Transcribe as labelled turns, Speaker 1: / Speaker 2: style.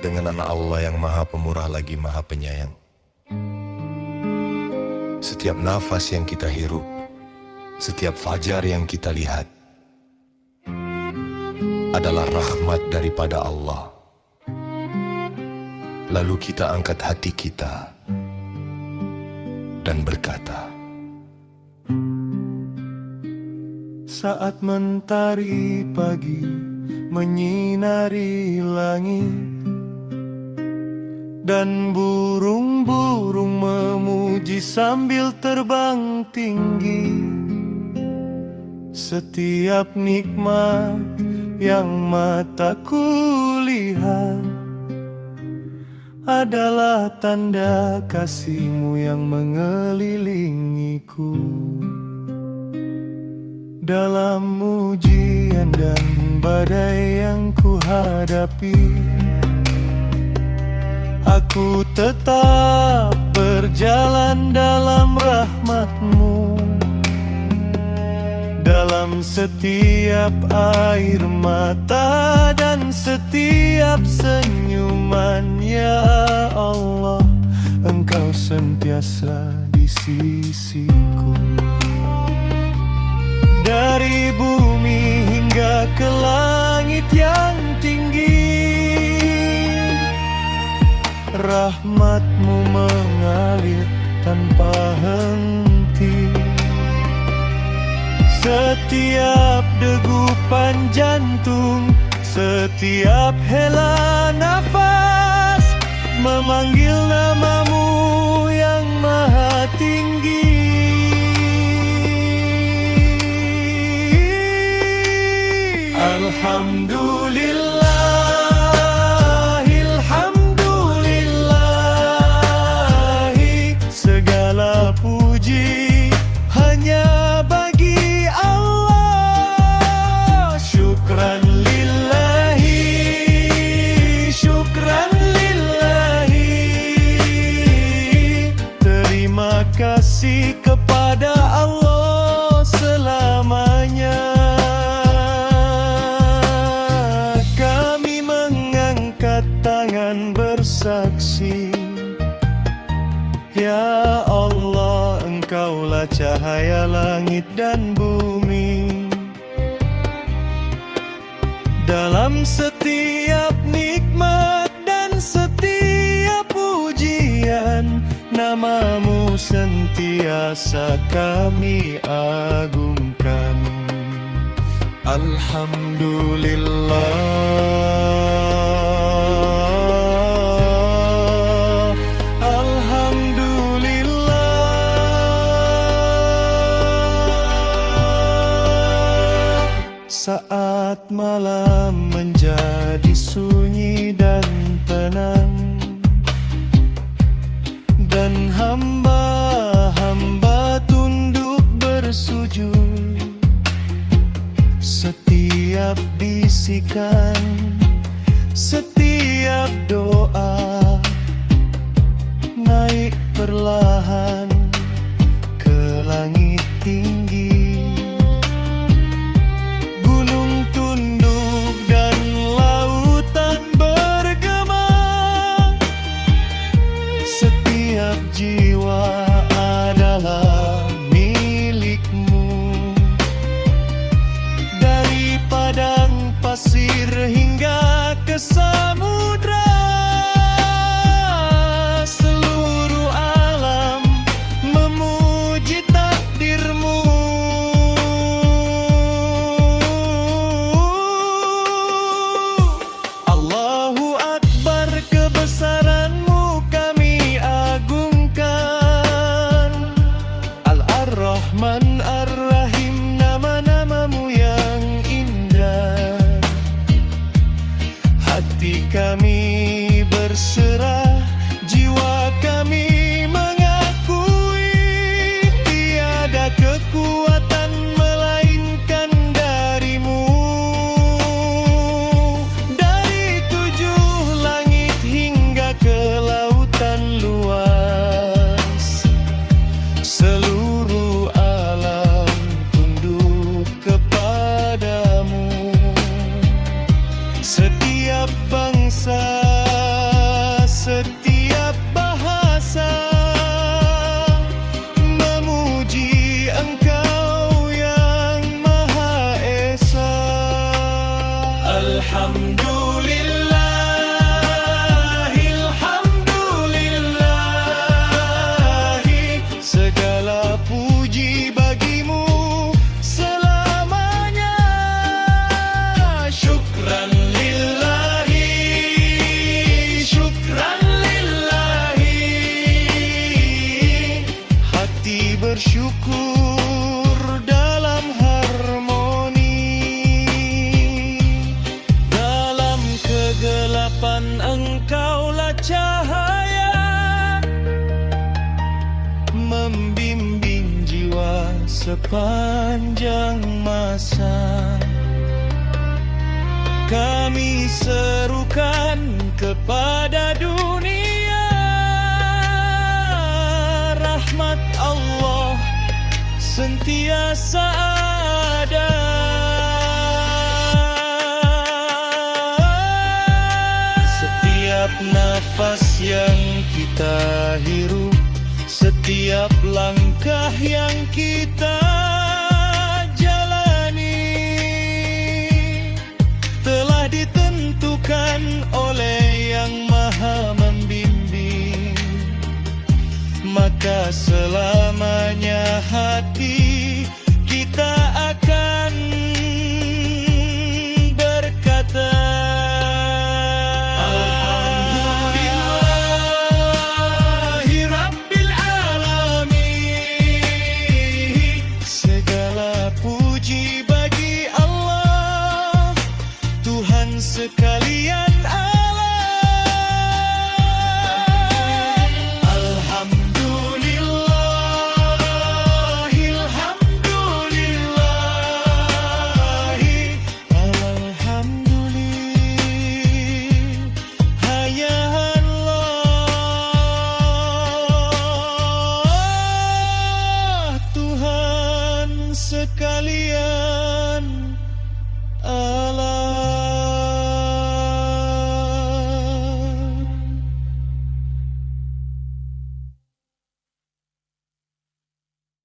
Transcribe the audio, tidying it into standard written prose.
Speaker 1: dengan nama Allah yang Maha Pemurah lagi Maha Penyayang. Setiap nafas yang kita hirup, setiap fajar yang kita lihat adalah rahmat daripada Allah. Lalu kita angkat hati kita dan berkata, saat mentari pagi menyinari langit dan burung-burung memuji sambil terbang tinggi, setiap nikmat yang mataku lihat adalah tanda kasih-Mu yang mengelilingiku. Dalam ujian dan badai yang kuhadapi, aku tetap berjalan dalam rahmat-Mu. Dalam setiap air mata dan setiap senyuman, ya Allah, Engkau sentiasa di sisiku. Dari bumi hingga ke langit yang tinggi, rahmat-Mu mengalir tanpa henti. Setiap degupan jantung, setiap hela nafas memanggil nama-Mu yang maha tinggi. Alhamdulillahi, segala puji hanya bagi Allah. Syukran lillahi, syukran lillahi. Terima kasih kepada Allah selamanya. Tangan bersaksi, ya Allah, Engkaulah cahaya langit dan bumi. Dalam setiap nikmat dan setiap pujian, nama-Mu sentiasa kami agungkan. Saat malam menjadi sunyi dan tenang, dan hamba-hamba tunduk bersujud, setiap bisikan, setiap doa naik perlahan ke langit tinggi. Jiwa adalah milik-Mu. Dari padang pasir hingga ke samudra, seluruh alam memuji takdir-Mu. Allahu Akbar, kebesaran-Mu kami agung. Ar-Rahman Ar-Rahim, nama-nama-Mu yang indah. Hati kami berserah, jiwa kami mengakui tiada kekuatan melainkan dari-Mu. Dari 7 langit hingga ke lautan luas, seluruh alam tunduk kepadamu. Setiap bangsa
Speaker 2: sepanjang masa. Kami serukan kepada dunia, rahmat Allah sentiasa ada. Setiap nafas yang kita hirup, setiap langkah yang kita